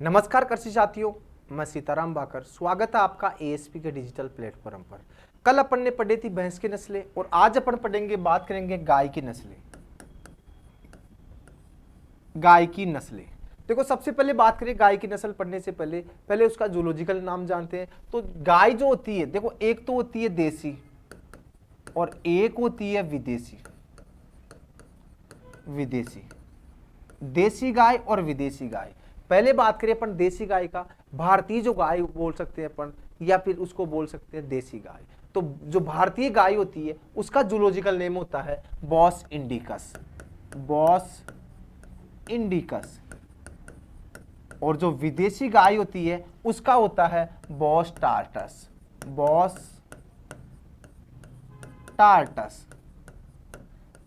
नमस्कार कृषि साथियों, मैं सीताराम बाकर। स्वागत है आपका एएसपी के डिजिटल प्लेटफॉर्म पर। कल अपन ने पढ़ी थी भैंस की नस्लें और आज अपन पढ़ेंगे, बात करेंगे गाय की नस्लें। गाय की नस्लें, देखो सबसे पहले बात करें गाय की नस्ल पढ़ने से पहले उसका जूलॉजिकल नाम जानते हैं। तो गाय जो होती है, देखो एक तो होती है देसी और एक होती है विदेशी। विदेशी, देसी गाय और विदेशी गाय। पहले बात करें अपन देसी गाय का, भारतीय जो गाय बोल सकते हैं अपन, या फिर उसको बोल सकते हैं देसी गाय। तो जो भारतीय गाय होती है उसका जूलॉजिकल नेम होता है बॉस इंडिकस। Bos indicus. और जो विदेशी गाय होती है उसका होता है बॉस टार्टस। Boss Tartus.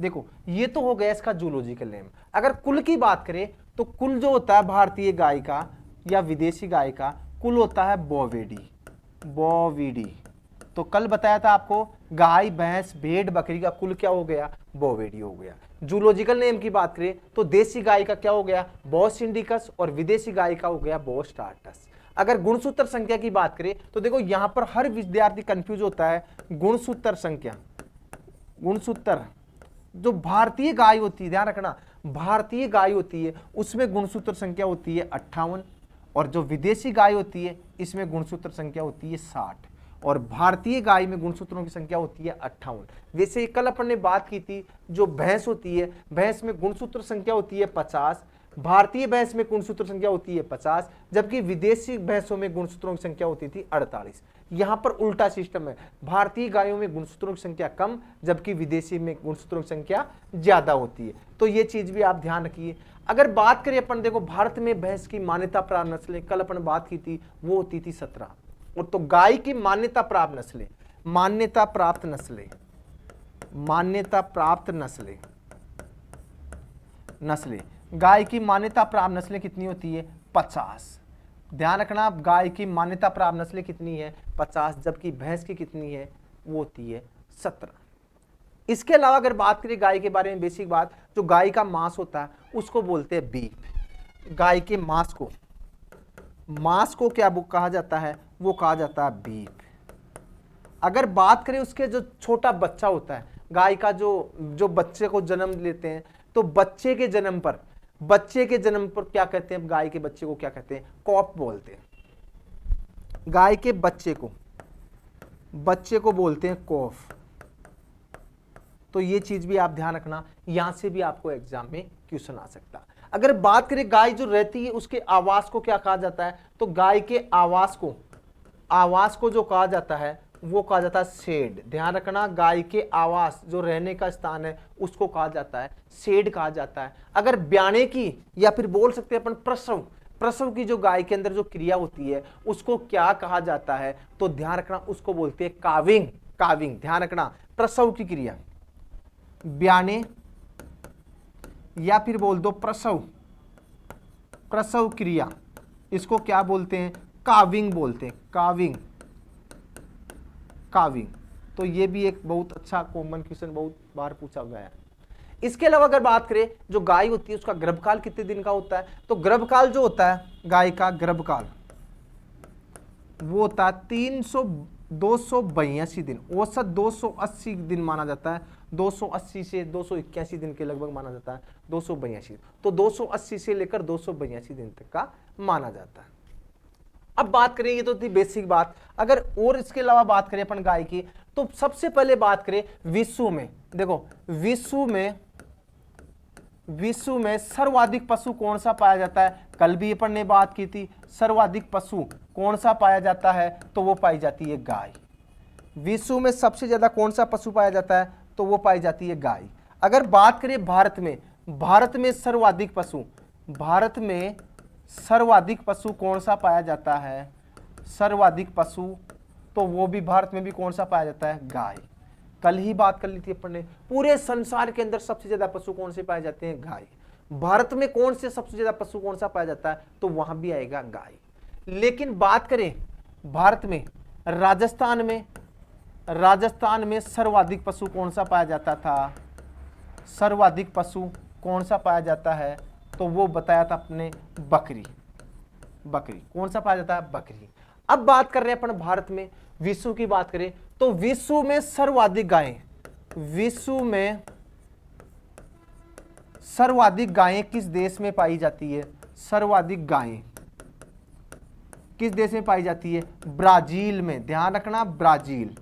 देखो ये तो हो गया इसका जूलॉजिकल नेम। अगर कुल की बात करें तो कुल जो होता है भारतीय गाय का या विदेशी गाय का कुल होता है बोविडी। बोविडी। तो कल बताया था आपको, गाय भैंस भेड़ बकरी का कुल क्या हो गया? बोविडी हो गया। जूलॉजिकल नेम की बात करें तो देसी गाय का क्या हो गया? बॉस इंडिकस, और विदेशी गाय का हो गया बॉस टार्टस। अगर गुणसूत्र संख्या की बात करें तो देखो यहां पर हर विद्यार्थी कंफ्यूज होता है। गुणसूत्र संख्या, गुणसूत्र जो भारतीय गाय होती है, ध्यान रखना, भारतीय गाय होती है उसमें गुणसूत्र संख्या होती है 58, और जो विदेशी गाय होती है इसमें गुणसूत्र संख्या होती है 60, और भारतीय गाय में गुणसूत्रों की संख्या होती है 58। वैसे कल अपन ने बात की थी, जो भैंस होती है, भैंस में गुणसूत्र संख्या होती है 50, भारतीय भैंस में गुणसूत्र संख्या होती है 50, जबकि विदेशी भैंसों में गुणसूत्रों की संख्या होती थी 48। यहां पर उल्टा सिस्टम है, भारतीय गायों में गुणसूत्रों की संख्या कम, जबकि विदेशी में गुणसूत्रों की संख्या ज्यादा होती है। तो ये चीज भी आप ध्यान रखिए। अगर बात करें अपन, देखो भारत में भैंस की मान्यता प्राप्त नस्लें कल अपन बात की थी, वो होती थी 17। और तो गाय की मान्यता प्राप्त नस्लें, मान्यता प्राप्त नस्लें, मान्यता प्राप्त नस्लें, नस्लें, गाय की मान्यता प्राप्त नस्लें कितनी होती है? 50। ध्यान रखना, गाय की मान्यता प्राप्त नस्लें कितनी है? 50, जबकि भैंस की कितनी है? वो होती है 17। इसके अलावा अगर बात करें गाय के बारे में, बेसिक बात, जो गाय का मांस होता है उसको बोलते हैं बीफ। गाय के मांस को क्या कहा जाता है? वो कहा जाता है बीफ। अगर बात करें उसके जो छोटा बच्चा होता है गाय का, जो बच्चे को जन्म लेते हैं, तो बच्चे के जन्म पर क्या कहते हैं? गाय के बच्चे को क्या कहते हैं? कॉप बोलते हैं। गाय के बच्चे को बोलते हैं कॉफ। तो ये चीज भी आप ध्यान रखना, यहां से भी आपको एग्जाम में क्वेश्चन आ सकता। अगर बात करें गाय जो रहती है उसके आवास को क्या कहा जाता है? तो गाय के आवास को जो कहा जाता है वो कहा जाता है शेड। ध्यान रखना, गाय के आवास जो रहने का स्थान है उसको कहा जाता है शेड कहा जाता है। अगर ब्याने की, या फिर बोल सकते हैं अपन प्रसव की जो गाय के अंदर जो क्रिया होती है उसको क्या कहा जाता है? तो ध्यान रखना, उसको बोलते हैं काविंग। काविंग, ध्यान रखना, प्रसव की क्रिया, ब्याने या फिर बोल दो प्रसव क्रिया, इसको क्या बोलते हैं? काविंग बोलते हैं। काविंग। तो ये भी एक बहुत अच्छा कॉमन क्वेश्चन बहुत बार पूछा गया है। इसके अलावा अगर बात करें, जो गाय होती है उसका गर्भकाल कितने दिन का होता है? तो गर्भकाल जो होता है गाय का गर्भकाल वो होता है 282 दिन, औसत 280 दिन माना जाता है। 280 से 281 दिन के लगभग माना जाता है। 282, तो 280 से लेकर 282 दिन तक का माना जाता है। अब बात करें, ये तो थी बेसिक बात। अगर और इसके अलावा बात करें अपन गाय की, तो सबसे पहले बात करें विश्व में, देखो विश्व में सर्वाधिक पशु कौन सा पाया जाता है? कल भी अपन ने बात की थी, सर्वाधिक पशु कौन सा पाया जाता है? तो वो पाई जाती है गाय। विश्व में सबसे ज्यादा कौन सा पशु पाया जाता है? तो वो पाई जाती है गाय। अगर बात करें भारत में सर्वाधिक पशु कौन सा पाया जाता है? सर्वाधिक पशु, तो वो भी भारत में भी कौन सा पाया जाता है? गाय। कल ही बात कर ली थी अपन ने, पूरे संसार के अंदर सबसे ज्यादा पशु कौन से पाए जाते हैं? गाय। भारत में कौन से सबसे ज्यादा पशु कौन सा पाया जाता है? तो वहां भी आएगा गाय। लेकिन बात करें भारत में, राजस्थान में सर्वाधिक पशु कौन सा पाया जाता था? सर्वाधिक पशु कौन सा पाया जाता है? तो वो बताया था अपने बकरी। बकरी। कौन सा पाया जाता है? बकरी। अब बात कर रहे हैं अपन भारत में, विश्व की बात करें तो विश्व में सर्वाधिक गायें, विश्व में सर्वाधिक गायें किस देश में पाई जाती है? सर्वाधिक गायें किस देश में पाई जाती है? ब्राजील में। ध्यान रखना, ब्राजील,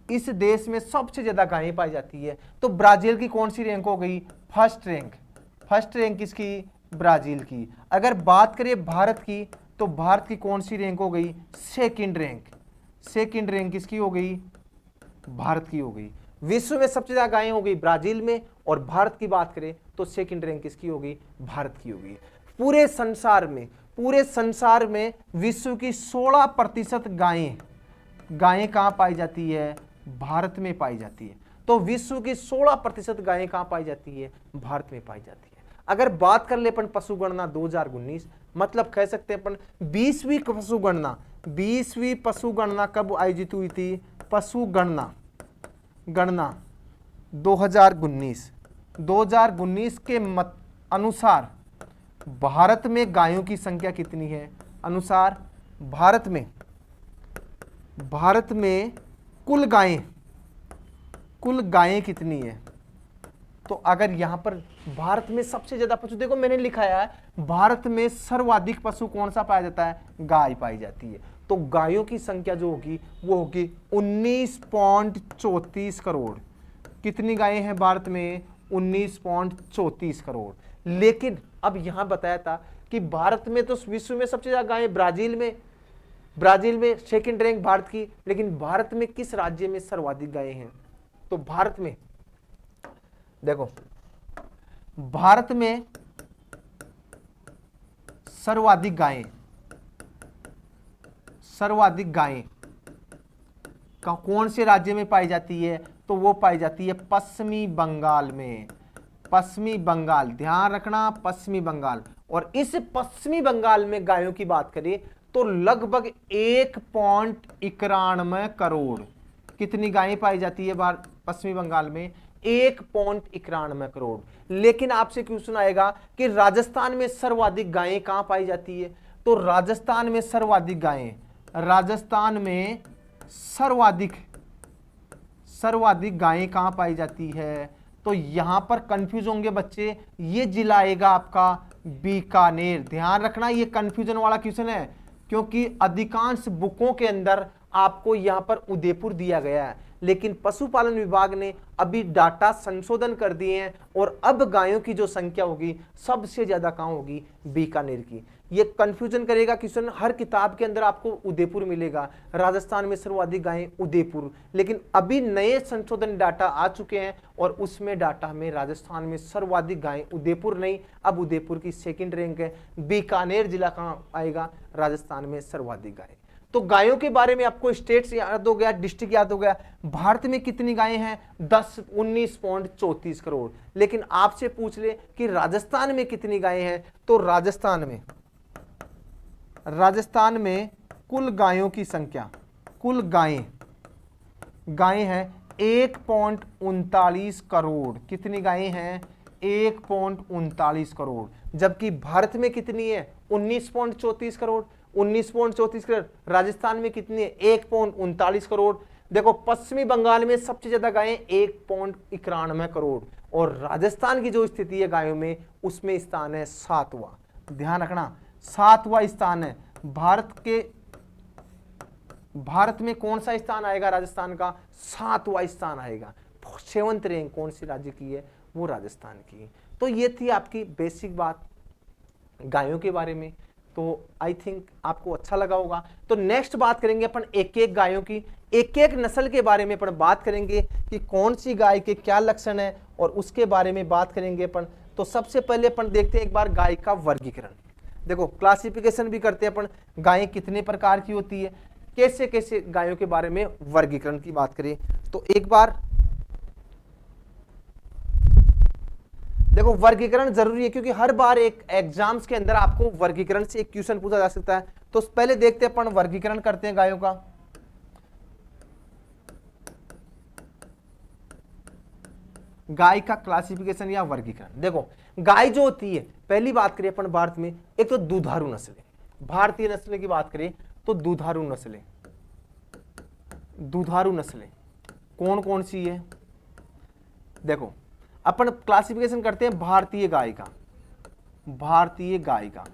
इस देश में सबसे ज्यादा गायें पाई जाती है। तो ब्राजील की कौन सी रैंक हो गई? First rank. फर्स्ट रैंक किसकी? ब्राजील की। अगर बात करें भारत की तो भारत की कौन सी रैंक हो गई? Second rank. सेकंड रैंक किसकी हो गई? भारत की हो गई। विश्व में सबसे ज्यादा गायें हो गई ब्राजील में, और भारत की बात करें तो सेकंड रैंक किसकी हो गई? भारत की हो गई। पूरे संसार में विश्व की 16% गायें कहां पाई जाती है? भारत में पाई जाती है। तो विश्व की 16% गायें कहां पाई जाती है? भारत में पाई जाती है। अगर बात कर ले अपन पशु गणना 2019, मतलब कह सकते हैं अपन 20वीं पशु गणना कब आयोजित हुई थी? पशु गणना 2019 के अनुसार भारत में गायों की संख्या कितनी है? अनुसार भारत में कुल गायें कितनी है? तो अगर यहां पर भारत में सबसे ज्यादा पशु, देखो मैंने लिखा है भारत में सर्वाधिक पशु कौन सा पाया जाता है? गाय पाई जाती है। तो गायों की संख्या जो होगी वो होगी 19.34 करोड़। कितनी गायें हैं भारत में? 19.34 करोड़। लेकिन अब यहां बताया था कि भारत में तो विश्व में सबसे ज्यादा गायें ब्राजील में सेकंड रैंक भारत की, लेकिन भारत में किस राज्य में सर्वाधिक गायें हैं? तो भारत में देखो, भारत में सर्वाधिक गायें कौन से राज्य में पाई जाती है? तो वो पाई जाती है पश्चिमी बंगाल में। पश्चिमी बंगाल, ध्यान रखना, पश्चिमी बंगाल। और इस पश्चिमी बंगाल में गायों की बात करें तो लगभग 1.91 करोड़। कितनी गायें पाई जाती है पश्चिमी बंगाल में? 1.91 करोड़। लेकिन आपसे क्वेश्चन आएगा कि राजस्थान में सर्वाधिक गायें कहां पाई जाती है? तो राजस्थान में सर्वाधिक गायें कहां पाई जाती है? तो यहां पर कंफ्यूज होंगे बच्चे, ये जिला आएगा आपका बीकानेर। ध्यान रखना, ये कंफ्यूजन वाला क्वेश्चन है, क्योंकि अधिकांश बुकों के अंदर आपको यहां पर उदयपुर दिया गया है, लेकिन पशुपालन विभाग ने अभी डाटा संशोधन कर दिए हैं और अब गायों की जो संख्या होगी सबसे ज्यादा कहां होगी? बीकानेर की। ये कंफ्यूजन करेगा क्वेश्चन, हर किताब के अंदर आपको उदयपुर मिलेगा, राजस्थान में सर्वाधिक गायें उदयपुर, लेकिन अभी नए संशोधन डाटा आ चुके हैं और उसमें डाटा में राजस्थान में सर्वाधिक गायें उदयपुर नहीं, अब उदयपुर की सेकंड रैंक है। बीकानेर जिला कहां आएगा? राजस्थान में सर्वाधिक गायें। तो गायों के बारे में आपको स्टेट्स याद हो गया, डिस्ट्रिक्ट याद हो गया। भारत में कितनी गायें हैं? 19.34 करोड़। लेकिन आपसे पूछ ले कि राजस्थान में कितनी गायें हैं, तो राजस्थान में कुल गायों की संख्या, कुल गायें हैं 1.39 करोड़। कितनी गायें हैं? 1.39 करोड़। जबकि भारत में कितनी है? 19.34 करोड़। 19.34 करोड़। राजस्थान में कितनी है? 1.39 करोड़। देखो, पश्चिमी बंगाल में सबसे ज्यादा गायें 1.91 करोड़, और राजस्थान की जो स्थिति है गायों में, उसमें स्थान है 7वां। ध्यान रखना, 7वां स्थान है। भारत में कौन सा स्थान आएगा? राजस्थान का 7वां स्थान आएगा। 7th रैंक कौन सी राज्य की है? वो राजस्थान की। तो ये थी आपकी बेसिक बात गायों के बारे में। तो आई थिंक आपको अच्छा लगा होगा। तो नेक्स्ट बात करेंगे अपन एक एक गायों की, एक एक नस्ल के बारे में अपन बात करेंगे कि कौन सी गाय के क्या लक्षण है, और उसके बारे में बात करेंगे अपन। तो सबसे पहले अपन देखते हैं एक बार गाय का वर्गीकरण। देखो, क्लासिफिकेशन भी करते हैं अपन, गायें कितने प्रकार की होती है, कैसे कैसे गायों के बारे में वर्गीकरण की बात करें। तो एक बार देखो, वर्गीकरण जरूरी है, क्योंकि हर बार एक एग्जाम्स के अंदर आपको वर्गीकरण से एक क्वेश्चन पूछा जा सकता है। तो पहले देखते हैं अपन वर्गीकरण करते हैं गायों का। गाय का क्लासिफिकेशन या वर्गीकरण। देखो, गाय जो होती है, पहली बात करें अपन भारत में, एक तो दुधारू नस्ल है। भारतीय नस्लें की बात करें तो दुधारू नस्लें, दुधारू नस्लें कौन कौन सी है? देखो अपन क्लासिफिकेशन करते हैं भारतीय गाय का, भारतीय गाय का,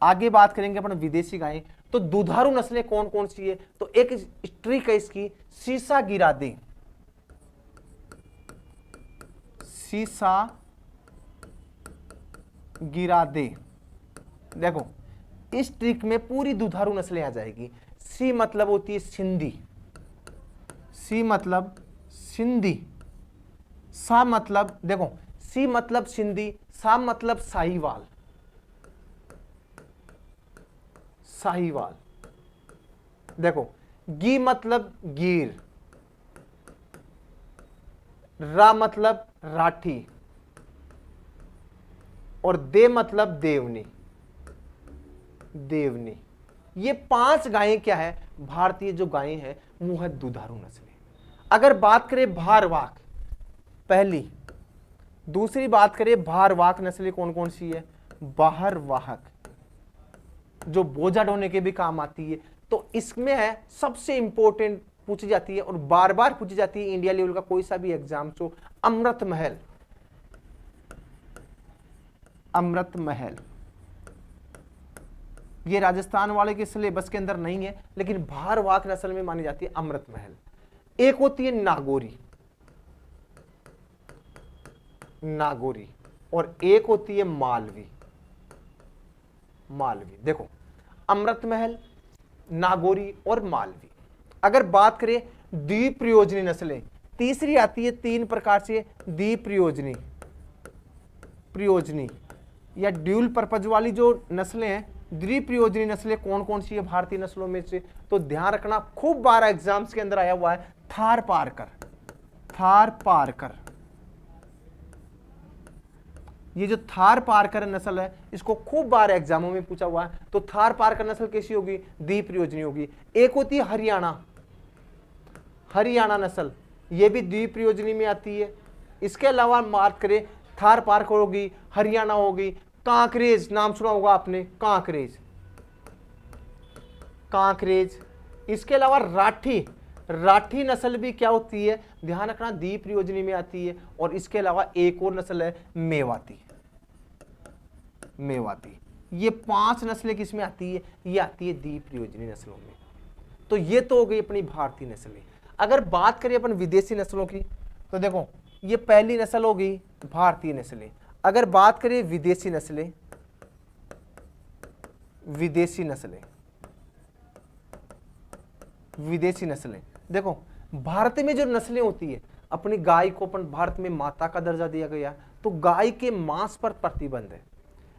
आगे बात करेंगे अपन विदेशी गाय। तो दुधारू नस्लें कौन कौन सी है? तो एक ट्रिक है इसकी, सीसा गिरादे, सीसा गिरादे। देखो इस ट्रिक में पूरी दुधारू नस्लें आ जाएगी। सी मतलब होती है सिंधी, सी मतलब सिंधी, सा मतलब, देखो सी मतलब सिंधी, सा मतलब साहीवाल, साहीवाल। देखो गी मतलब गिर, रा मतलब राठी, और दे मतलब देवनी, देवनी। ये 5 गायें क्या है? भारतीय जो गायें हैं वो है दुधारू नस्लें। अगर बात करें भारवाक, पहली, दूसरी बात करें भारवाक नस्लें कौन कौन सी है? बाहर वाहक, जो बोझा ढोने के भी काम आती है। तो इसमें है सबसे इंपॉर्टेंट पूछी जाती है और बार बार पूछी जाती है, इंडिया लेवल का कोई सा भी एग्जाम हो, अमृत महल, अमृत महल। ये राजस्थान वाले के सिलेबस के अंदर नहीं है, लेकिन भारवाक नस्ल में मानी जाती है अमृत महल। एक होती है नागौरी, नागौरी, और एक होती है मालवी, मालवी। देखो अमृत महल, नागौरी और मालवी। अगर बात करें द्विप्रयोजनी नस्लें, तीसरी आती है 3 प्रकार से द्विप्रयोजनी, प्रयोजनी या ड्यूल पर्पज वाली जो नस्लें हैं, द्विप्रयोजनी नस्लें कौन कौन सी है भारतीय नस्लों में से? तो ध्यान रखना, खूब बार एग्जाम्स के अंदर आया हुआ है, थार पारकर, थार पारकर। ये जो थार पारकर नस्ल है इसको खूब बार एग्जामों में पूछा हुआ है। तो थार पारकर नस्ल कैसी होगी? द्विप्रयोजनी होगी। एक होती है हरियाणा, हरियाणा नस्ल, ये भी द्विप्रयोजनी में आती है। इसके अलावा बात करें, थार पारकर होगी, हरियाणा होगी, कांकरेज नाम सुना होगा आपने, कांकरेज, कांकरेज। इसके अलावा राठी, राठी नस्ल भी क्या होती है? ध्यान रखना द्विप्रयोजनी में आती है। और इसके अलावा एक और नस्ल है मेवाती, मेवाती। ये 5 नस्लें किस में आती है? ये आती है द्विप्रयोजनी नस्लों में। तो ये तो हो गई अपनी भारतीय नस्लें। अगर बात करें अपन विदेशी नस्लों की, तो देखो ये पहली नस्ल हो गई भारतीय नस्लें। अगर बात करें विदेशी नस्लें, विदेशी नस्लें, विदेशी नस्लें, देखो भारत में जो नस्लें होती है, अपनी गाय को अपन भारत में माता का दर्जा दिया गया, तो गाय के मांस पर प्रतिबंध है।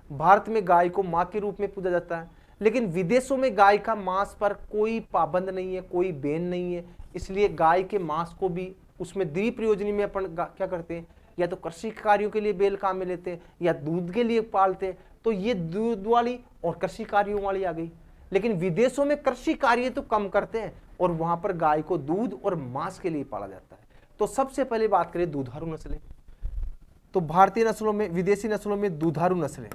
भारत में गाय को मां के रूप में पूजा जाता है, लेकिन विदेशों में गाय का मांस पर कोई पाबंद नहीं है, कोई बैन नहीं है। इसलिए गाय के मांस को भी उसमें द्विप्रयोजनी में अपन क्या करते हैं, या तो कृषि कार्यों के लिए बैल काम में लेते हैं या दूध के लिए पालते हैं। तो ये दूध वाली और कृषि कार्यों वाली आ गई। लेकिन विदेशों में कृषि कार्य तो कम करते हैं और वहां पर गाय को दूध और मांस के लिए पाला जाता है। तो सबसे पहले बात करें दुधारू नस्लें, तो भारतीय नस्लों में, विदेशी नस्लों में दुधारू नस्लें,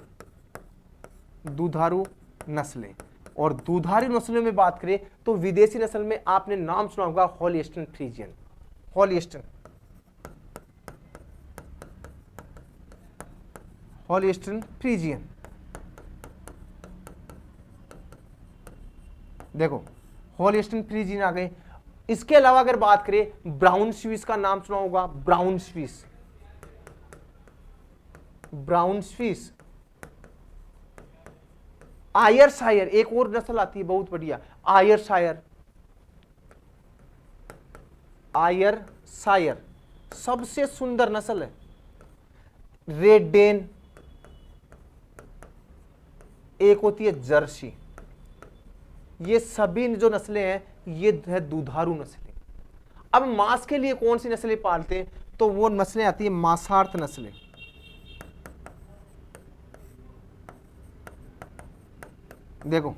दुधारू नस्लें। और दुधारू नस्लों में बात करें तो विदेशी नस्ल में आपने नाम सुना होगा Holstein Friesian, Holstein, Holstein Friesian. देखो होलिस्टीन फ्रीजियन आ गए। इसके अलावा अगर बात करें ब्राउन स्विस का नाम सुना होगा, brown Swiss, brown Swiss. Ayrshire एक और नस्ल आती है बहुत बढ़िया, आयरशायर, आयरशायर सबसे सुंदर नस्ल है। रेड डेन, एक होती है जर्सी। ये सभी जो नस्लें हैं ये है दुधारू नस्लें। अब मांस के लिए कौन सी नस्लें पालते हैं? तो वो नस्लें आती है मांसार्थ नस्लें। देखो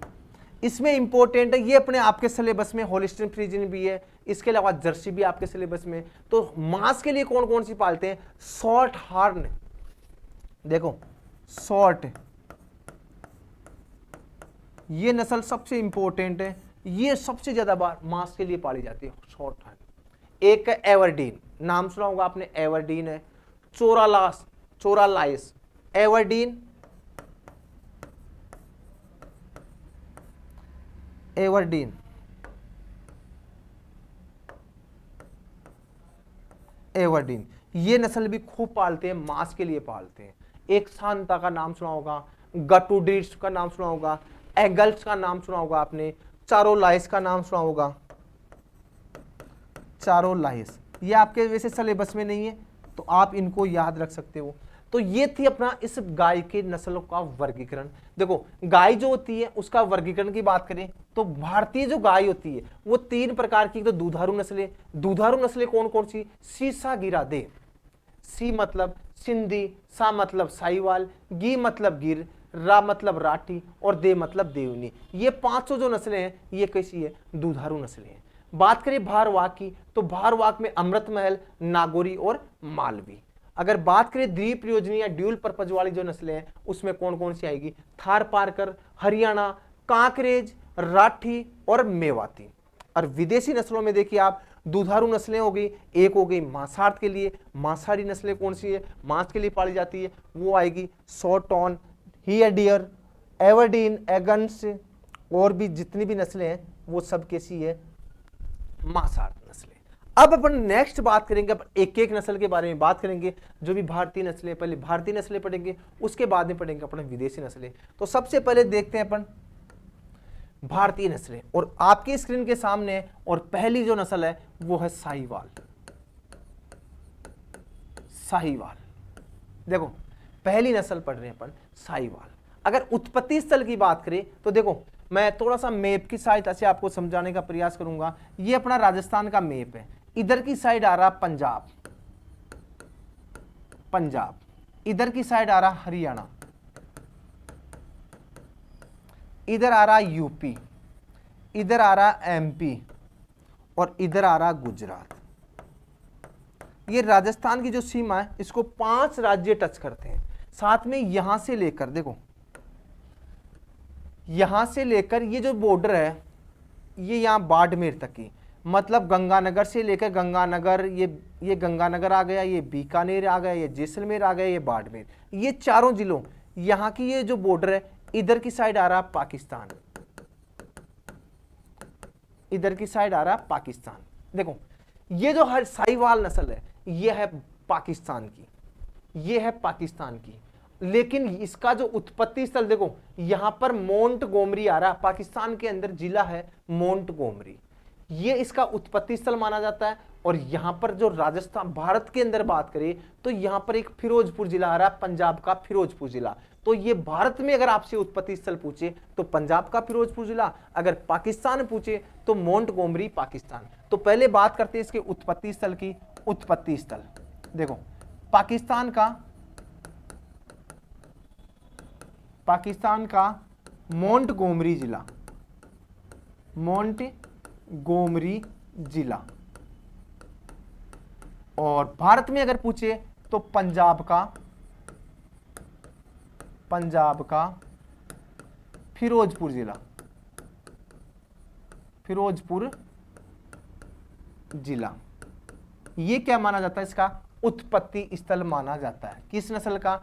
इसमें इंपॉर्टेंट है, ये अपने आपके सिलेबस में होलिस्टीन फ्रीजियन भी है, इसके अलावा जर्सी भी आपके सिलेबस में। तो मांस के लिए कौन कौन सी पालते हैं? शॉर्ट हॉर्न, देखो शॉर्ट ये नस्ल सबसे इंपॉर्टेंट है, ये सबसे ज्यादा बार मांस के लिए पाली जाती है, शॉर्ट टाइम। एक है एवरडीन, नाम सुना होगा आपने, एवरडीन है, चोरालाइस, एवरडीन, एवरडीन, एवरडीन, ये नस्ल भी खूब पालते हैं, मांस के लिए पालते हैं। एक सांता का नाम सुना होगा, गटुडिस का नाम सुना होगा, एगल्स का नाम सुना होगा आपने, चारोलाइस का नाम सुना होगा, चारोलाइस। ये आपके वैसे सिलेबस में नहीं है तो आप इनको याद रख सकते हो। तो ये थी अपना इस गाय के नस्लों का वर्गीकरण। देखो गाय जो होती है उसका वर्गीकरण की बात करें तो भारतीय जो गाय होती है वो 3 प्रकार की, तो दुधारू नस्लें। दुधारू नस्लें कौन कौन सी? सीसा गिरा दे, सी मतलब सिंधी, सा मतलब साहिवाल, गी मतलब गिर, रा मतलब राठी और दे मतलब देवनी। ये 500 जो नस्लें हैं ये कैसी है? दुधारू नस्लें हैं। बात करें भारवाक की तो भारवाक में अमृतमहल, नागौरी और मालवी। अगर बात करें द्वीप योजनी या ड्यूल पर्पज वाली जो नस्लें हैं उसमें कौन कौन सी आएगी? थार पारकर, हरियाणा, कांकरेज, राठी और मेवाती। और विदेशी नस्लों में देखिए आप, दुधारू नस्लें हो गई, एक हो गई मांसाहार के लिए, मांसाहारी नस्लें कौन सी है? मांस के लिए पाली जाती है, वो आएगी शॉर्टॉन, हियरडियर, एवरडीन, एगन्स, और भी जितनी भी नस्लें हैं वो सब कैसी है? मांसाहार नस्लें। अब अपन नेक्स्ट बात करेंगे, अपन एक एक नस्ल के बारे में बात करेंगे, जो भी भारतीय नस्लें, पहले भारतीय नस्लें पढ़ेंगे उसके बाद में पढ़ेंगे अपने विदेशी नस्लें। तो सबसे पहले देखते हैं अपन भारतीय नस्लें, और आपकी स्क्रीन के सामने है, और पहली जो नस्ल है वो है साहिवाल। साहिवाल, देखो पहली नस्ल पढ़ रहे हैं अपन साहिवाल। अगर उत्पत्ति स्थल की बात करें तो देखो मैं थोड़ा सा मैप की सहायता से आपको समझाने का प्रयास करूंगा। ये अपना राजस्थान का मैप है, इधर की साइड आ रहा पंजाब, पंजाब, इधर की साइड आ रहा हरियाणा, इधर आ रहा यूपी, इधर आ रहा एमपी और इधर आ रहा गुजरात। ये राजस्थान की जो सीमा है इसको 5 राज्य टच करते हैं। साथ में यहां से लेकर, देखो यहां से लेकर ये जो बॉर्डर है ये यहां बाड़मेर तक की, मतलब गंगानगर से लेकर गंगानगर, ये गंगानगर आ गया, ये बीकानेर आ गया, ये जैसलमेर आ गया, ये बाड़मेर, ये चारों जिलों, यहां की ये जो बॉर्डर है इधर की साइड आ रहा पाकिस्तान, इधर की साइड आ रहा पाकिस्तान। देखो ये जो हर साहिवाल नस्ल है ये है पाकिस्तान की, ये है पाकिस्तान की, लेकिन इसका जो उत्पत्ति स्थल देखो यहां पर मोंटगोमरी आ रहा, पाकिस्तान के अंदर जिला है मोंटगोमरी, ये इसका उत्पत्ति स्थल माना जाता है। और यहां पर जो राजस्थान भारत के अंदर बात करें तो यहां पर एक फिरोजपुर जिला आ रहा है, पंजाब का फिरोजपुर जिला। तो ये भारत में अगर आपसे उत्पत्ति स्थल पूछे तो पंजाब का फिरोजपुर जिला, अगर पाकिस्तान पूछे तो मोंटगोमरी पाकिस्तान। तो पहले बात करते हैं इसके उत्पत्ति स्थल की। उत्पत्ति स्थल देखो पाकिस्तान का मोंटगोमरी जिला, मोंटगोमरी जिला। और भारत में अगर पूछे तो पंजाब का फिरोजपुर जिला, फिरोजपुर जिला। ये क्या माना जाता है? इसका उत्पत्ति स्थल माना जाता है। किस नस्ल का?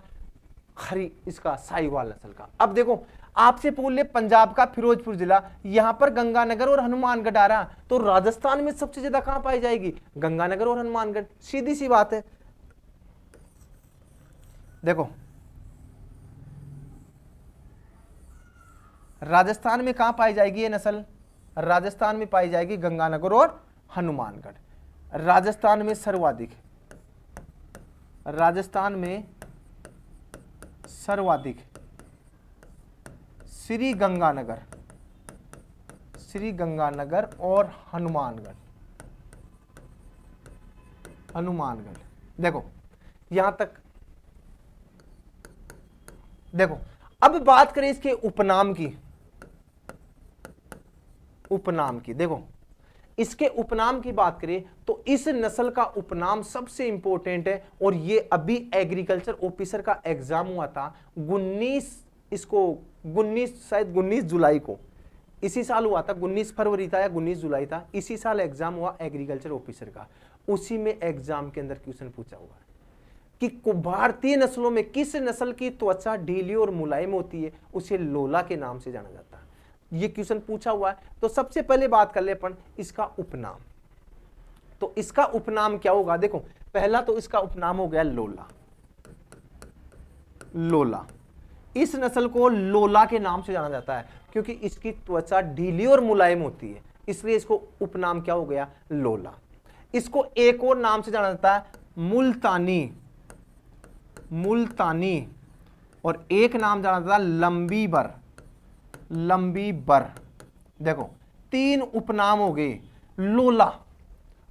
इसका साहिवाल नस्ल का। अब देखो आपसे पूछ ले पंजाब का फिरोजपुर जिला, यहां पर गंगानगर और हनुमानगढ़ आ रहा, तो राजस्थान में सबसे ज्यादा कहां पाई जाएगी? गंगानगर और हनुमानगढ़, सीधी सी बात है। देखो राजस्थान में कहां पाई जाएगी ये नस्ल? राजस्थान में पाई जाएगी गंगानगर और हनुमानगढ़। राजस्थान में सर्वाधिक, राजस्थान में सर्वाधिक श्री गंगानगर, श्री गंगानगर और हनुमानगढ़, हनुमानगढ़। देखो यहां तक। देखो अब बात करें इसके उपनाम की, उपनाम की। देखो इसके उपनाम की बात करें तो इस नस्ल का उपनाम सबसे इंपॉर्टेंट है, और ये अभी एग्रीकल्चर ऑफिसर का एग्जाम हुआ था 19 इसको शायद 19 जुलाई को, इसी साल हुआ था, 19 फरवरी था या 19 जुलाई था, इसी साल एग्जाम हुआ एग्रीकल्चर ऑफिसर का। उसी में एग्जाम के अंदर क्वेश्चन पूछा हुआ है कि भारतीय नस्लों में किस नस्ल की त्वचा ढीली और मुलायम होती है, उसे लोला के नाम से जाना जाता है। ये क्वेश्चन पूछा हुआ है। तो सबसे पहले बात कर ले अपन इसका उपनाम। तो इसका उपनाम क्या होगा, देखो पहला तो इसका उपनाम हो गया लोला। लोला, इस नस्ल को लोला के नाम से जाना जाता है क्योंकि इसकी त्वचा ढीली और मुलायम होती है, इसलिए इसको उपनाम क्या हो गया, लोला। इसको एक और नाम से जाना जाता है मुल्तानी, मुल्तानी, और एक नाम जाना जाता है लंबी बर, लंबी बर। देखो 3 उपनाम हो गए। लोला,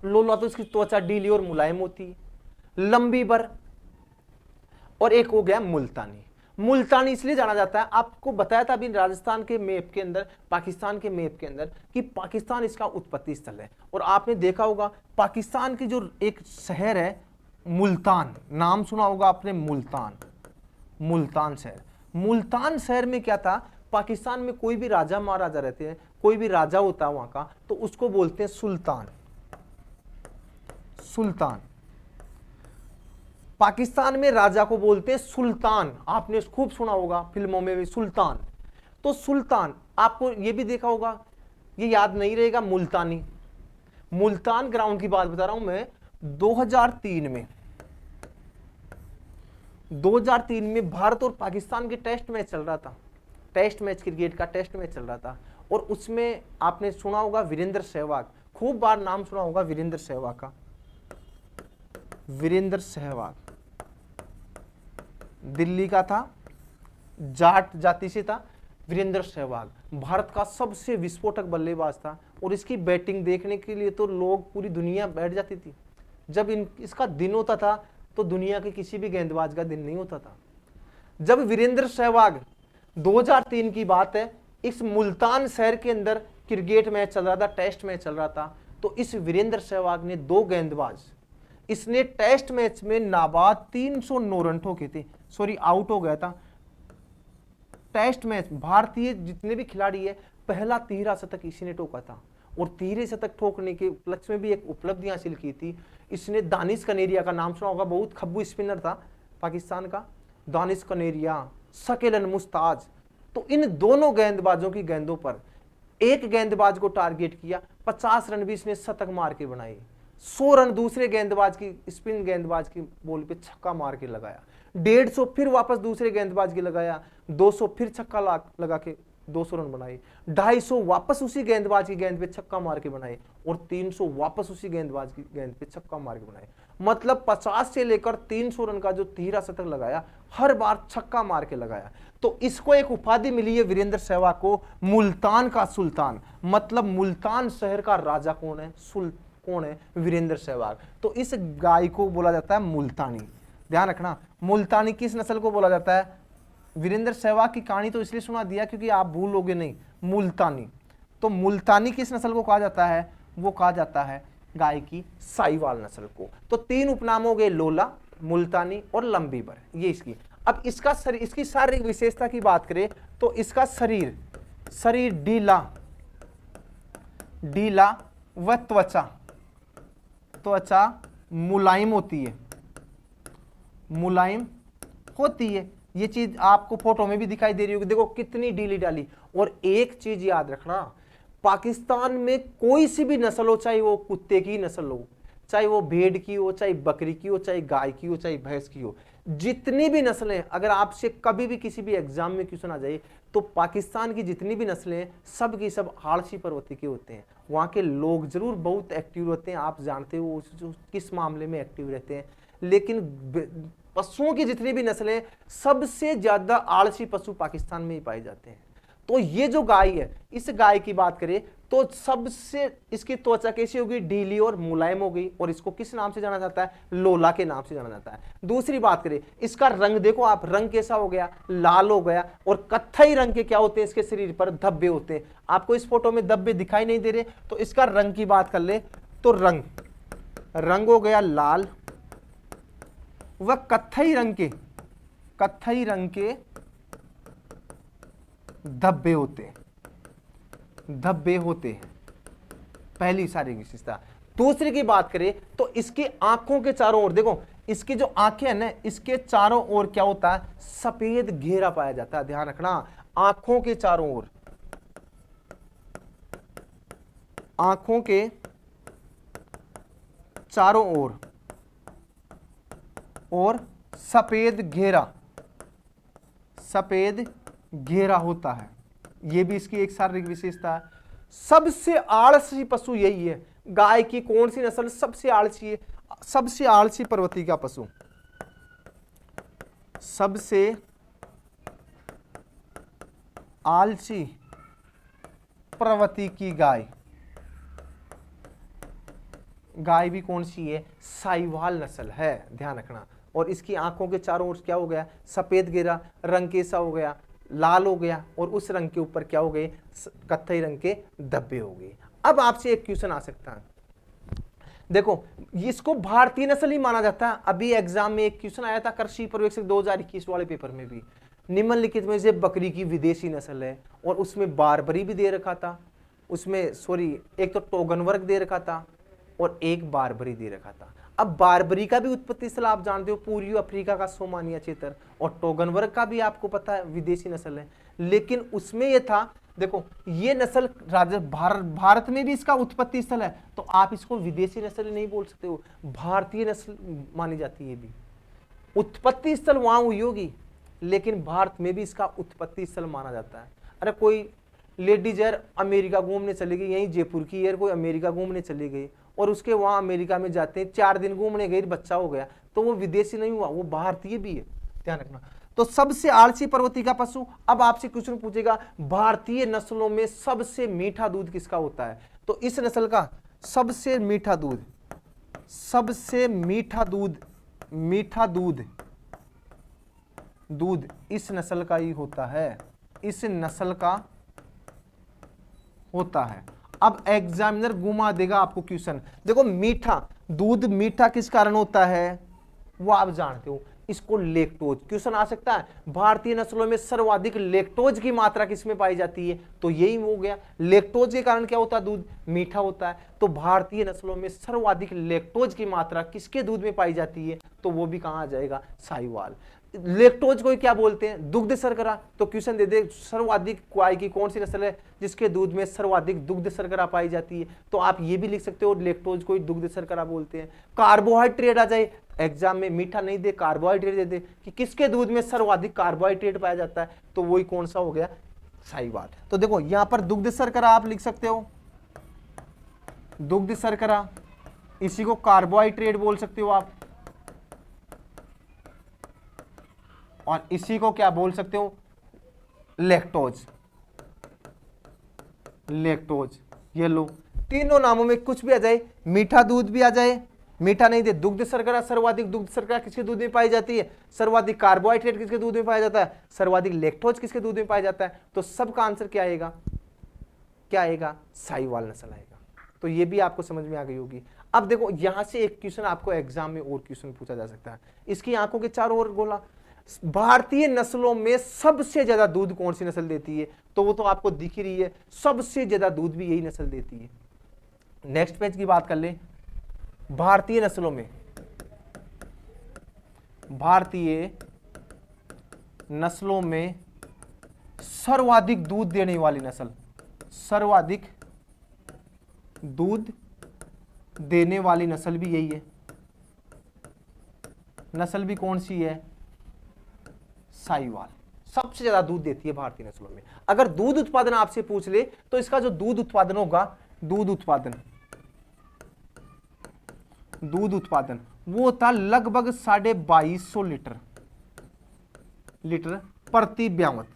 लोला तो इसकी त्वचा ढीली और मुलायम होती है, लंबी बर, और एक हो गया मुल्तानी। मुल्तानी इसलिए जाना जाता है, आपको बताया था अभी राजस्थान के मैप के अंदर, पाकिस्तान के मैप के अंदर, कि पाकिस्तान इसका उत्पत्ति स्थल है। और आपने देखा होगा पाकिस्तान की जो एक शहर है मुल्तान, नाम सुना होगा आपने, मुल्तान, मुल्तान शहर। मुल्तान शहर में क्या था, पाकिस्तान में कोई भी राजा महाराजा रहते हैं, कोई भी राजा होता है वहां का, तो उसको बोलते हैं सुल्तान, सुल्तान। पाकिस्तान में राजा को बोलते हैं सुल्तान, आपने खूब सुना होगा फिल्मों में भी सुल्तान। तो सुल्तान, आपको ये भी देखा होगा, ये याद नहीं रहेगा, मुल्तानी। मुल्तान ग्राउंड की बात बता रहा हूं मैं, 2003 में 2003 में भारत और पाकिस्तान के टेस्ट मैच चल रहा था, टेस्ट मैच, क्रिकेट का टेस्ट मैच चल रहा था। और उसमें आपने सुना होगा वीरेंद्र सहवाग, खूब बार नाम सुना होगा वीरेंद्र सहवाग का। वीरेंद्र सहवाग दिल्ली का था, जाट जाति से था। वीरेंद्र सहवाग भारत का सबसे विस्फोटक बल्लेबाज था, और इसकी बैटिंग देखने के लिए तो लोग, पूरी दुनिया बैठ जाती थी। जब इसका दिन होता था तो दुनिया के किसी भी गेंदबाज का दिन नहीं होता था। जब वीरेंद्र सहवाग, 2003 की बात है, इस मुल्तान शहर के अंदर क्रिकेट मैच चल रहा था, टेस्ट मैच चल रहा था, तो इस वीरेंद्र सहवाग ने 2 गेंदबाज, इसने टेस्ट मैच में नाबाद 309 रन ठोके थे, सॉरी आउट हो गया था। टेस्ट मैच भारतीय जितने भी खिलाड़ी है, पहला तिहरा शतक इसी ने ठोका था, और तिहरे शतक ठोकने के उपलक्ष्य में भी एक उपलब्धि हासिल की थी। इसने दानिश कनेरिया का नाम सुना होगा, बहुत खब्बू स्पिनर था पाकिस्तान का, दानिश कनेरिया, शकीलन मुस्ताज। तो इन दोनों गेंदबाजों की गेंदों पर एक गेंदबाज को टारगेट किया, 50 रन भी इसने शतक मार के बनाए। 100 रन दूसरे गेंदबाज की, स्पिन गेंदबाज की बॉल पे छक्का मार के लगाया। 150 फिर वापस दूसरे गेंदबाज की लगाया, 200 फिर छक्का लगा के 200 रन बनाए। 250 वापस उसी गेंदबाज की गेंद पे छक्का मार के बनाए, और 300 वापस उसी गेंदबाज की गेंद पे छक्का मार के बनाए। मतलब 50 से लेकर 300 रन का जो तिहरा शतक लगाया, हर बार छक्का मार के लगाया। तो इसको एक उपाधि मिली है वीरेंद्र सहवाग को, मुल्तान का सुल्तान। मतलब मुल्तान शहर का राजा कौन है, कौन है, वीरेंद्र सहवाग। तो इस गाय को बोला जाता है मुल्तानी। ध्यान रखना, मुल्तानी किस नस्ल को बोला जाता है। वीरेंद्र सहवाग की कहानी तो इसलिए सुना दिया क्योंकि आप भूलोगे नहीं, मुल्तानी। तो मुल्तानी किस नस्ल को कहा जाता है, वो कहा जाता है गाय की साहिवाल नस्ल को। तो 3 उपनाम हो गए, लोला, मुल्तानी और लंबी बर, ये इसकी। अब इसका शरीर, इसकी शारीरिक विशेषता की बात करें तो इसका शरीर ढीला, ढीला व त्वचा मुलायम होती है, मुलायम होती है। ये चीज आपको फोटो में भी दिखाई दे रही होगी, देखो कितनी ढीली डाली। और एक चीज याद रखना, पाकिस्तान में कोई सी भी नस्ल हो, चाहे वो कुत्ते की नस्ल हो, चाहे वो भेड़ की हो, चाहे बकरी की हो, चाहे गाय की हो, चाहे भैंस की हो, जितनी भी नस्लें, अगर आपसे कभी भी किसी भी एग्जाम में क्वेश्चन आ जाए, तो पाकिस्तान की जितनी भी नस्लें सब की सब आलसी प्रवृत्ति के होते हैं। वहाँ के लोग जरूर बहुत एक्टिव रहते हैं, आप जानते हो किस मामले में एक्टिव रहते हैं, लेकिन पशुओं की जितनी भी नस्लें, सबसे ज्यादा आलसी पशु पाकिस्तान में ही पाए जाते हैं। तो ये जो गाय है, इस गाय की बात करें तो सबसे इसकी त्वचा कैसी होगी, ढीली और मुलायम हो गई, और इसको किस नाम से जाना जाता है, लोला के नाम से जाना जाता है। दूसरी बात करें, इसका रंग देखो आप, रंग कैसा हो गया, लाल हो गया। और कत्थई रंग के क्या होते हैं, इसके शरीर पर धब्बे होते हैं। आपको इस फोटो में धब्बे दिखाई नहीं दे रहे, तो इसका रंग की बात कर ले तो रंग हो गया लाल व कत्थई रंग के धब्बे होते हैं, धब्बे होते हैं, पहली शारीरिक विशेषता। दूसरी की बात करें तो इसकी आंखों के चारों ओर, देखो इसकी जो आंखें हैं ना, इसके चारों ओर क्या होता है, सफेद घेरा पाया जाता है। ध्यान रखना, आंखों के चारों ओर, आंखों के चारों ओर और सफेद घेरा, सफेद घेरा होता है। यह भी इसकी एक शारीरिक विशेषता है। सबसे आलसी पशु यही है। गाय की कौन सी नस्ल सबसे आलसी है? सबसे आलसी प्रवृत्ति का पशु, सबसे आलसी प्रवृत्ति की गाय, गाय भी कौन सी है? साहिवाल नस्ल है। ध्यान रखना। और इसकी आंखों के चारों ओर क्या हो गया, सफेद घेरा, रंग कैसा हो गया, लाल हो गया, और उस रंग के ऊपर क्या हो गए, कत्थई रंग के धब्बे हो गए। अब आपसे एक क्वेश्चन आ सकता है, देखो इसको भारतीय नस्ल ही माना जाता है। अभी एग्जाम में एक क्वेश्चन आया था कृषि पर्यवेक्षक 2021 वाले पेपर में भी, निम्नलिखित में से बकरी की विदेशी नस्ल है, और उसमें बारबरी भी दे रखा था, उसमें सॉरी एक तो टोगनवर्ग दे रखा था और एक बारबरी दे रखा था। अब बारबरी का भी उत्पत्ति स्थल आप जानते हो पूर्वी अफ्रीका का सोमानिया क्षेत्र, और टोगनवर्ग का भी आपको पता है विदेशी नस्ल है। लेकिन उसमें यह था, देखो ये नस्ल भारत में भी इसका उत्पत्ति स्थल है, तो आप इसको विदेशी नस्ल नहीं बोल सकते हो, भारतीय नस्ल मानी जाती है। भी उत्पत्ति स्थल वहां हुई होगी, लेकिन भारत में भी इसका उत्पत्ति स्थल माना जाता है। अरे कोई लेडीज यार अमेरिका घूमने चली गई, यहीं जयपुर की यार कोई अमेरिका घूमने चली गई, और उसके वहां अमेरिका में जाते हैं 4 दिन घूमने गई, बच्चा हो गया, तो वो विदेशी नहीं हुआ, वो भारतीय भी है। ध्यान रखना। तो सबसे आलसी प्रवृत्ति का पशु। अब आपसे क्वेश्चन पूछेगा भारतीय नस्लों में सबसे मीठा दूध किसका होता है? तो इस नस्ल का सबसे मीठा दूध, सबसे मीठा दूध, मीठा दूध, दूध इस नस्ल का ही होता है, इस नस्ल का होता है। अब एग्जामिनर घुमा देगा आपको क्वेश्चन, देखो मीठा दूध मीठा किस कारण होता है वो आप जानते हो, इसको लेक्टोज। क्वेश्चन आ सकता है भारतीय नस्लों में सर्वाधिक लेक्टोज की मात्रा किसमें पाई जाती है? तो यही हो गया, लेक्टोज के कारण क्या होता है, दूध मीठा होता है। तो भारतीय नस्लों में सर्वाधिक लेक्टोज की मात्रा किसके दूध में पाई जाती है? तो वो भी कहां आ जाएगा, साहिवाल। लेक्टोज को क्या बोलते हैं? दुग्ध शर्करा। तो क्वेश्चन दे दे सर्वाधिक गाय की कौन सी नस्ल है जिसके दूध में सर्वाधिक दुग्ध शर्करा पाई जाती है? तो आप ये भी लिख सकते हो लेक्टोज को दुग्ध शर्करा बोलते हैं। कार्बोहाइड्रेट आ जाए, एग्जाम में मीठा नहीं दे कार्बोहाइड्रेट दे दे कि किसके दूध में सर्वाधिक कार्बोहाइड्रेट पाया जाता है, तो वही कौन सा हो गया, साहिवाल। तो देखो यहां पर दुग्ध शर्करा आप लिख सकते हो, दुग्ध शर्करा, इसी को कार्बोहाइड्रेट बोल सकते हो आप, और इसी को क्या बोल सकते हो, लैक्टोज। लैक्टोज, ये लो तीनों नामों में कुछ भी आ जाए, मीठा दूध भी आ जाए, मीठा नहीं दे दुग्ध शर्करा, सर्वाधिक दुग्ध शर्करा किसके दूध में पाई जाती है? सर्वाधिक कार्बोहाइड्रेट किसके दूध में पाया जाता है? सर्वाधिक लैक्टोज किसके दूध में पाया जाता है? तो सबका आंसर क्या आएगा, क्या आएगा, साहिवाल नस्ल आएगा। तो ये भी आपको समझ में आ गई होगी। अब देखो यहां से एक क्वेश्चन आपको एग्जाम में और क्वेश्चन पूछा जा सकता है, इसकी आंखों के चारों ओर गोला, भारतीय नस्लों में सबसे ज्यादा दूध कौन सी नस्ल देती है? तो वो तो आपको दिख ही रही है, सबसे ज्यादा दूध भी यही नस्ल देती है। नेक्स्ट पेज की बात कर ले, भारतीय नस्लों में, भारतीय नस्लों में सर्वाधिक दूध देने वाली नस्ल, सर्वाधिक दूध देने वाली नस्ल भी यही है। नस्ल भी कौन सी है, साहिवाल। सबसे ज्यादा दूध देती है भारतीय नस्लों में। अगर दूध उत्पादन आपसे पूछ ले तो इसका जो दूध उत्पादन होगा, दूध उत्पादन, दूध उत्पादन वो होता लगभग 2250 लीटर प्रति ब्यावत।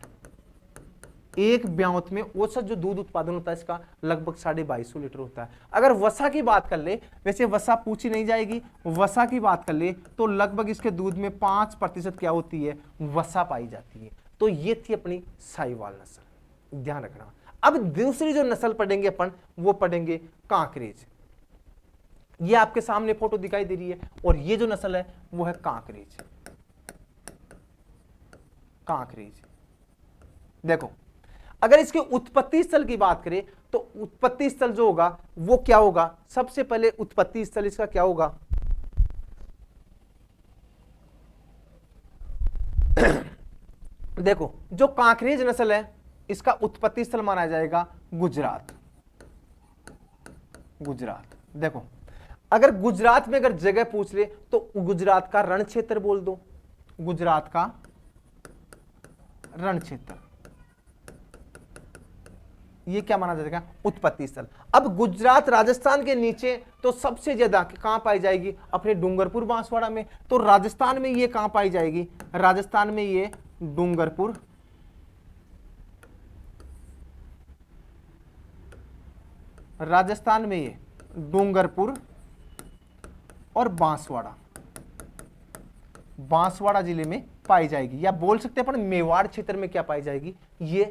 एक ब्यावत में औसत जो दूध उत्पादन होता है इसका लगभग 2250 लीटर होता है। अगर वसा की बात कर ले, वैसे वसा पूछी नहीं जाएगी, वसा की बात कर ले तो लगभग इसके दूध में 5% क्या होती है, वसा पाई जाती है। तो ये थी अपनी साहिवाल नस्ल, ध्यान रखना। अब दूसरी जो नस्ल पढ़ेंगे अपन वो पढ़ेंगे कांकरेज। ये आपके सामने फोटो दिखाई दे रही है, और ये जो नस्ल है वो है कांकरेज। कांकरेज देखो अगर इसके उत्पत्ति स्थल की बात करें तो उत्पत्ति स्थल जो होगा वो क्या होगा, सबसे पहले उत्पत्ति स्थल इसका क्या होगा, देखो जो कांकरेज नस्ल है इसका उत्पत्ति स्थल माना जाएगा गुजरात। गुजरात, देखो अगर गुजरात में अगर जगह पूछ ले तो गुजरात का रण क्षेत्र बोल दो, गुजरात का रण क्षेत्र, ये क्या माना जाएगा, उत्पत्ति स्थल। अब गुजरात राजस्थान के नीचे तो सबसे ज्यादा कहां पाई जाएगी, अपने डूंगरपुर बांसवाड़ा में। तो राजस्थान में ये कहां पाई जाएगी, राजस्थान में ये डूंगरपुर, राजस्थान में ये डूंगरपुर और बांसवाड़ा, बांसवाड़ा जिले में पाई जाएगी, या बोल सकते हैं अपन मेवाड़ क्षेत्र में क्या पाई जाएगी, ये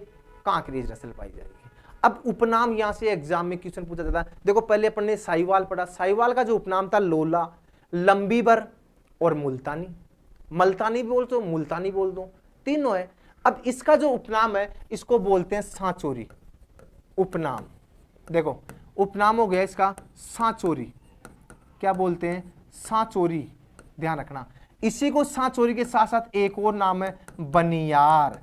कांकरेज नस्ल पाई जाएगी। अब उपनाम यहां से एग्जाम में क्वेश्चन पूछा जाता है। देखो पहले अपन ने साहिवाल पढ़ा, साहिवाल का जो उपनाम था लोला, लंबीबर और मुल्तानी, मल्तानी भी बोल दो, मुल्तानी बोल दो, तीनों है। अब इसका जो उपनाम है इसको बोलते हैं सांचोरी उपनाम। देखो उपनाम हो गया इसका सांचोरी, क्या बोलते हैं, सांचोरी, ध्यान रखना। इसी को सांचोरी के साथ साथ एक और नाम है बनियार,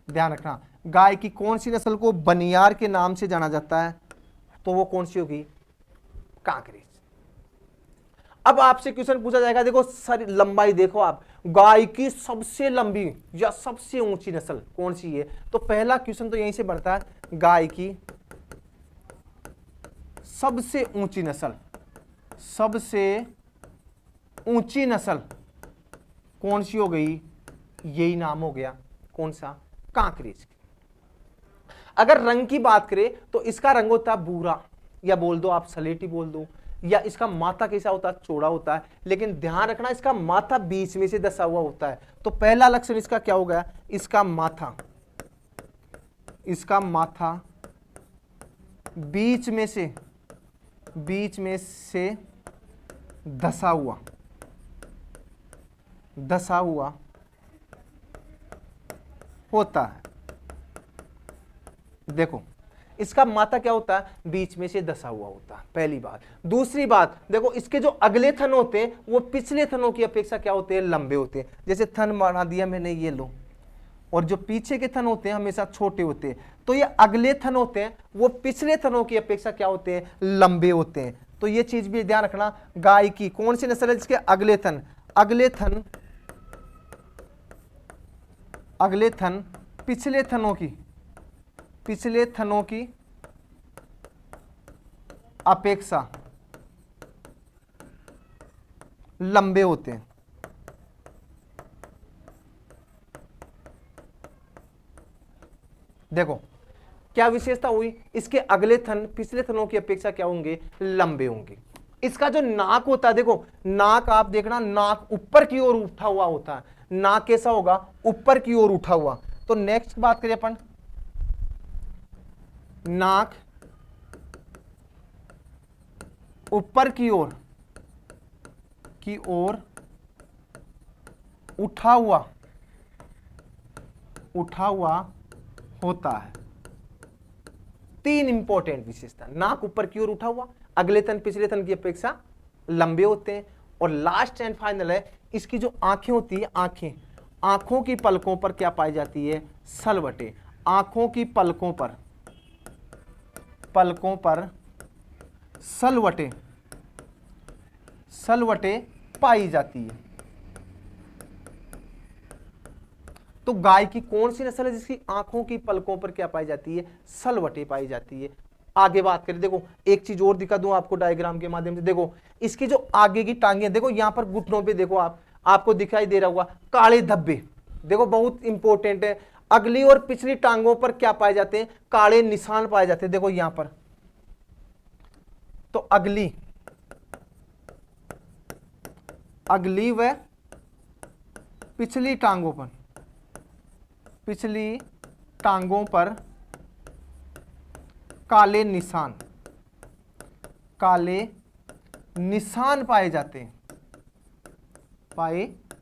ध्यान रखना। गाय की कौन सी नस्ल को बनियार के नाम से जाना जाता है, तो वो कौन सी होगी, कांकरेज। अब आपसे क्वेश्चन पूछा जाएगा, देखो सर लंबाई देखो आप, गाय की सबसे लंबी या सबसे ऊंची नस्ल कौन सी है, तो पहला क्वेश्चन तो यहीं से बनता है, गाय की सबसे ऊंची नस्ल, सबसे ऊंची नस्ल कौन सी हो गई, यही नाम हो गया कौन सा, कांकरेज। अगर रंग की बात करें तो इसका रंग होता है भूरा, या बोल दो आप सलेटी बोल दो, या इसका माथा कैसा होता है, चौड़ा होता है। लेकिन ध्यान रखना इसका माथा बीच में से दसा हुआ होता है। तो पहला लक्षण इसका क्या हो गया, इसका माथा, इसका माथा बीच में से धसा हुआ, धसा हुआ होता है। देखो इसका माथा क्या होता है, बीच में से धसा हुआ होता है, पहली बात। दूसरी बात देखो इसके जो अगले थन होते हैं वो पिछले थनों की अपेक्षा क्या होते हैं, लंबे होते हैं। जैसे थन बना दिया मैंने, ये लो, और जो पीछे के थन होते हैं हमेशा छोटे होते हैं। तो ये अगले थन होते हैं वो पिछले थनों की अपेक्षा क्या होते हैं, लंबे होते हैं। तो ये चीज भी ध्यान रखना, गाय की कौन सी नस्ल है जिसके अगले थन, अगले थन पिछले थनों की अपेक्षा लंबे होते हैं। देखो क्या विशेषता हुई, इसके अगले थन पिछले थनों की अपेक्षा क्या होंगे, लंबे होंगे। इसका जो नाक होता है, देखो नाक आप देखना, नाक ऊपर की ओर उठा हुआ होता है। नाक कैसा होगा, ऊपर की ओर उठा हुआ। तो नेक्स्ट बात करें अपन, नाक ऊपर की ओर उठा हुआ होता है। तीन इंपॉर्टेंट विशेषता, नाक ऊपर की ओर उठा हुआ, अगले थन पिछले थन की अपेक्षा लंबे होते हैं, और लास्ट एंड फाइनल है इसकी जो आंखें होती है, आंखों की पलकों पर क्या पाई जाती है, सलवटे। आंखों की पलकों पर सलवटे पाई जाती है। तो गाय की कौन सी नस्ल है जिसकी आंखों की पलकों पर क्या पाई जाती है, सलवटे पाई जाती है। आगे बात करें, देखो एक चीज और दिखा दूं आपको डायग्राम के माध्यम से। देखो इसकी जो आगे की टांगे, देखो यहां पर घुटनों पे देखो आपको दिखाई दे रहा होगा काले धब्बे। देखो बहुत इंपॉर्टेंट है, अगली और पिछली टांगों पर क्या पाए जाते हैं, काले निशान पाए जाते हैं। देखो यहां पर तो अगली व पिछली टांगों पर काले निशान पाए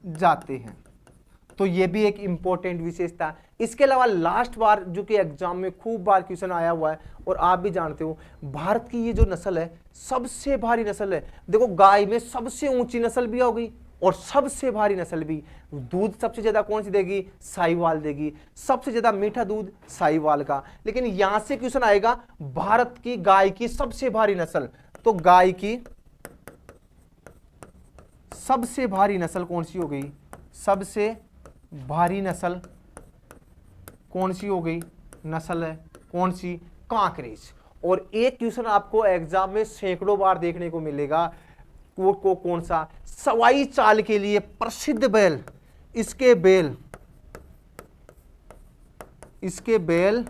जाते हैं। तो ये भी एक इंपॉर्टेंट विशेषता इसके अलावा लास्ट बार जो कि एग्जाम में खूब बार क्वेश्चन आया हुआ है और आप भी जानते हो, भारत की ये जो नस्ल है सबसे भारी नस्ल है। देखो गाय में सबसे ऊंची नस्ल भी होगी और सबसे भारी नस्ल भी। दूध सबसे ज्यादा कौन सी देगी? साहिवाल देगी। सबसे ज्यादा मीठा दूध साहिवाल का। लेकिन यहां से क्वेश्चन आएगा भारत की गाय की सबसे भारी नस्ल, तो गाय की सबसे भारी नस्ल कौन सी हो गई? सबसे भारी नस्ल कौन सी हो गई? नस्ल है कौन सी? कांकरेज। और एक क्वेश्चन आपको एग्जाम में सैकड़ों बार देखने को मिलेगा, वो कौन सा? सवाई चाल के लिए प्रसिद्ध बैल, इसके बैल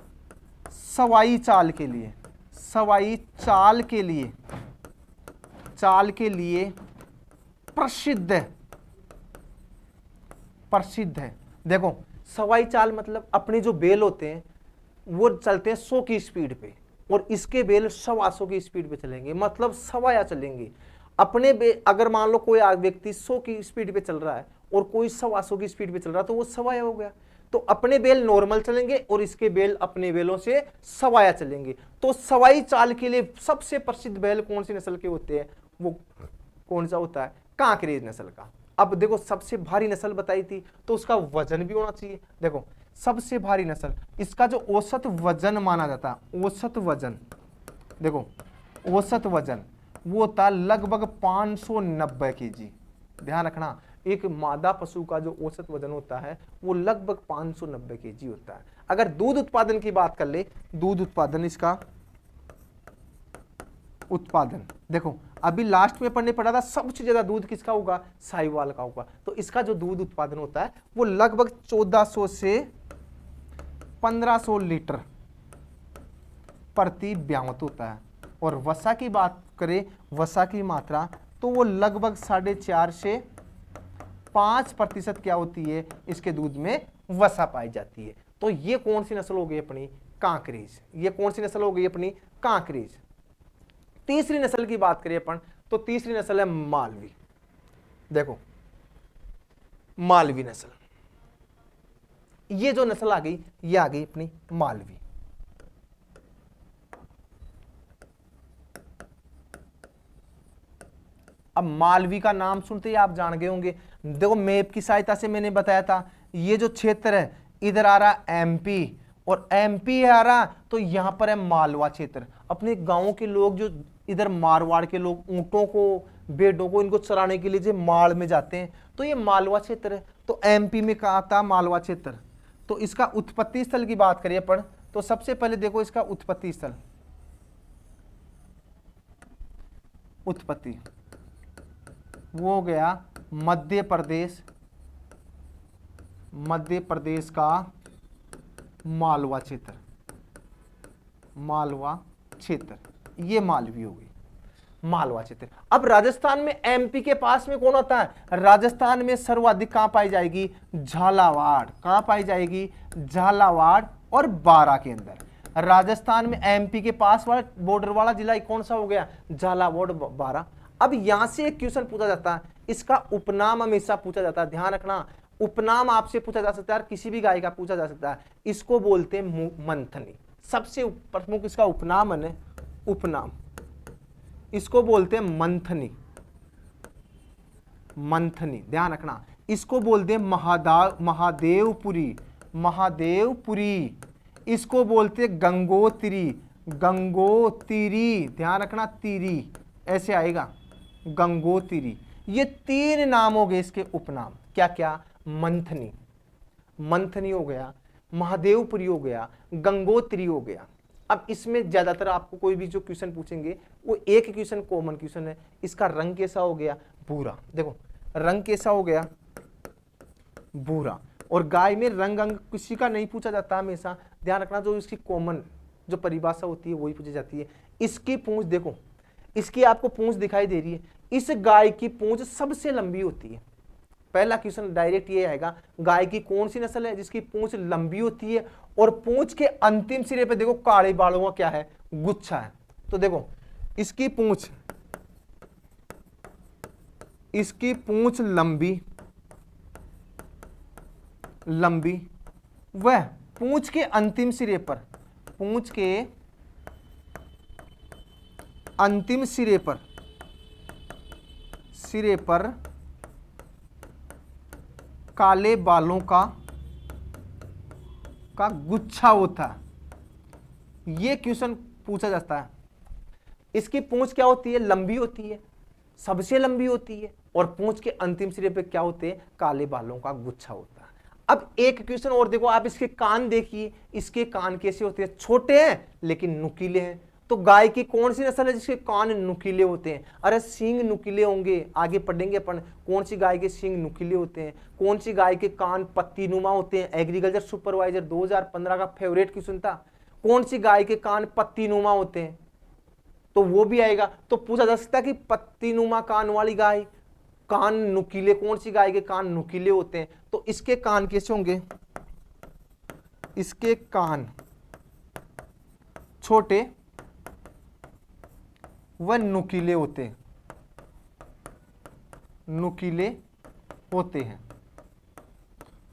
सवाई चाल के लिए, सवाई चाल के लिए प्रसिद्ध है। देखो सवाई चाल मतलब अपने जो बैल होते हैं वो चलते हैं 100 की स्पीड पे और इसके बैल 125 की स्पीड पे चलेंगे, मतलब सवाया चलेंगे। अपने अगर मान लो कोई व्यक्ति 100 की स्पीड पे चल रहा है और कोई 125 की स्पीड पे चल रहा है तो वो सवाया हो गया। तो अपने बैल नॉर्मल चलेंगे और इसके बैल अपने बैलों से सवाया चलेंगे। तो सवाई चाल के लिए सबसे प्रसिद्ध बैल कौन सी नस्ल के होते हैं? वो कौन सा होता है? कांकरेज नस्ल का। अब देखो सबसे भारी नस्ल बताई थी तो उसका वजन भी होना चाहिए। देखो सबसे भारी नस्ल, इसका जो औसत वजन माना जाता है, औसत वजन, देखो औसत वजन वो होता है लगभग 590 केजी। ध्यान रखना, एक मादा पशु का जो औसत वजन होता है वो लगभग 590 केजी होता है। अगर दूध उत्पादन की बात कर ले, दूध उत्पादन, इसका उत्पादन, देखो अभी लास्ट में पढ़ने पड़ा था सबसे ज्यादा दूध किसका होगा? साहिवाल का होगा। तो इसका जो दूध उत्पादन होता है वो लगभग 1400 से 1500 लीटर प्रति ब्यावत होता है। और वसा की बात करें, वसा की मात्रा, तो वो लगभग 4.5 से 5% क्या होती है? इसके दूध में वसा पाई जाती है। तो ये कौन सी नस्ल हो गई अपनी? कांकरेज। ये कौन सी नस्ल हो गई अपनी? कांकरेज। तीसरी नस्ल की बात करें अपन तो तीसरी नस्ल है मालवी। देखो मालवी नस्ल, ये जो नस्ल आ गई ये आ गई अपनी मालवी। अब मालवी का नाम सुनते ही आप जान गए होंगे। देखो मैप की सहायता से मैंने बताया था ये जो क्षेत्र है इधर आ रहा एमपी और एमपी आ रहा तो यहां पर है मालवा क्षेत्र। अपने गांवों के लोग जो इधर मारवाड़ के लोग ऊंटों को, भेड़ों को, इनको चराने के लिए जो माल में जाते हैं तो ये मालवा क्षेत्र है। तो एमपी में कहा था मालवा क्षेत्र। तो इसका उत्पत्ति स्थल की बात करिए अपन तो सबसे पहले देखो इसका उत्पत्ति स्थल, उत्पत्ति वो हो गया मध्य प्रदेश का मालवा क्षेत्र, मालवा क्षेत्र, ये मालवी हो गई, मालवा क्षेत्र। अब राजस्थान में एमपी के पास में कौन आता है? राजस्थान में सर्वाधिक कहां पाई जाएगी? झालावाड़। कहां पाई जाएगी? झालावाड़ और बारां के अंदर। राजस्थान में एमपी के पास वाला बॉर्डर वाला जिला कौन सा हो गया? झालावाड़, बारां। अब यहां से एक क्वेश्चन पूछा जाता है, इसका उपनाम हमेशा पूछा जाता है। ध्यान रखना, उपनाम आपसे पूछा जा सकता है, किसी भी गाय का पूछा जा सकता है। इसको बोलते हैं मंथनी। सबसे प्रमुख इसका उपनाम है, उपनाम, इसको बोलते हैं मंथनी। मंथनी, ध्यान रखना। इसको बोलते हैं महादेवपुरी, महादेवपुरी। इसको बोलते हैं गंगोत्री, गंगोत्री, ध्यान रखना, तीरी ऐसे आएगा, गंगोत्री। ये 3 नाम हो गए इसके उपनाम। क्या क्या? मंथनी, मंथनी हो गया, महादेवपुरी हो गया, गंगोत्री हो गया। अब इसमें ज्यादातर आपको कोई भी जो क्वेश्चन पूछेंगे वो एक क्वेश्चन कॉमन क्वेश्चन है, इसका रंग कैसा हो गया? भूरा। देखो रंग कैसा हो गया? भूरा। और गाय में रंग अंग किसी का नहीं पूछा जाता हमेशा, ध्यान रखना। जो इसकी कॉमन जो परिभाषा होती है वही पूछी जाती है। इसकी पूंछ देखो, इसकी आपको पूंछ दिखाई दे रही है, इस गाय की पूंछ सबसे लंबी होती है। पहला क्वेश्चन डायरेक्ट ये आएगा, गाय की कौन सी नस्ल है जिसकी पूंछ लंबी होती है और पूंछ के अंतिम सिरे पे देखो काले बालों का क्या है? गुच्छा है। तो देखो इसकी पूंछ, इसकी पूंछ लंबी, लंबी, वह पूंछ के अंतिम सिरे पर, पूंछ के अंतिम सिरे पर काले बालों का गुच्छा होता है। ये क्वेश्चन पूछा जाता है। इसकी पूंछ क्या होती है? लंबी होती है, सबसे लंबी होती है, और पूंछ के अंतिम सिरे पे क्या होते हैं? काले बालों का गुच्छा होता है। अब एक क्वेश्चन और देखो, आप इसके कान देखिए, इसके कान कैसे होते हैं? छोटे हैं लेकिन नुकीले हैं। तो गाय की कौन सी नस्ल है जिसके कान नुकीले होते हैं? अरे सींग नुकीले होंगे, आगे पढ़ेंगे अपन कौन सी गाय के सींग नुकीले होते हैं, कौन सी गाय के कान पत्तीनुमा होते हैं। एग्रीकल्चर सुपरवाइजर 2015 का फेवरेट क्वेश्चन था, कौन सी गाय के कान पत्तीनुमा होते हैं, तो वो भी आएगा। तो पूछा जा सकता है कि पत्तीनुमा कान वाली गाय, कान नुकीले, कौन सी गाय के कान नुकीले होते हैं? तो इसके कान कैसे होंगे? इसके कान छोटे व नुकीले होते हैं, नुकीले होते हैं।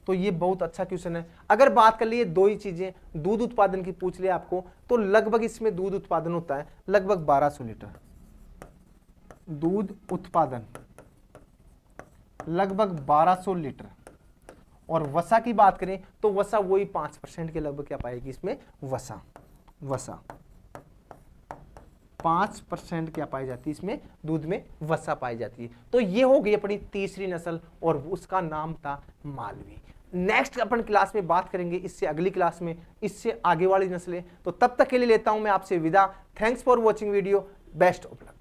तो ये बहुत अच्छा क्वेश्चन है। अगर बात कर लिए दो ही चीजें, दूध उत्पादन की पूछ लिया आपको, तो लगभग इसमें दूध उत्पादन होता है लगभग 1200 लीटर दूध उत्पादन, लगभग 1200 लीटर। और वसा की बात करें तो वसा वही 5% के लगभग क्या पाएगी इसमें? वसा 5% क्या पाई जाती है इसमें? दूध में वसा पाई जाती है। तो ये हो गई अपनी तीसरी नस्ल और उसका नाम था मालवी। नेक्स्ट अपन क्लास में बात करेंगे इससे अगली क्लास में इससे आगे वाली नस्लें। तो तब तक के लिए लेता हूं मैं आपसे विदा। Thanks for watching video, best of luck.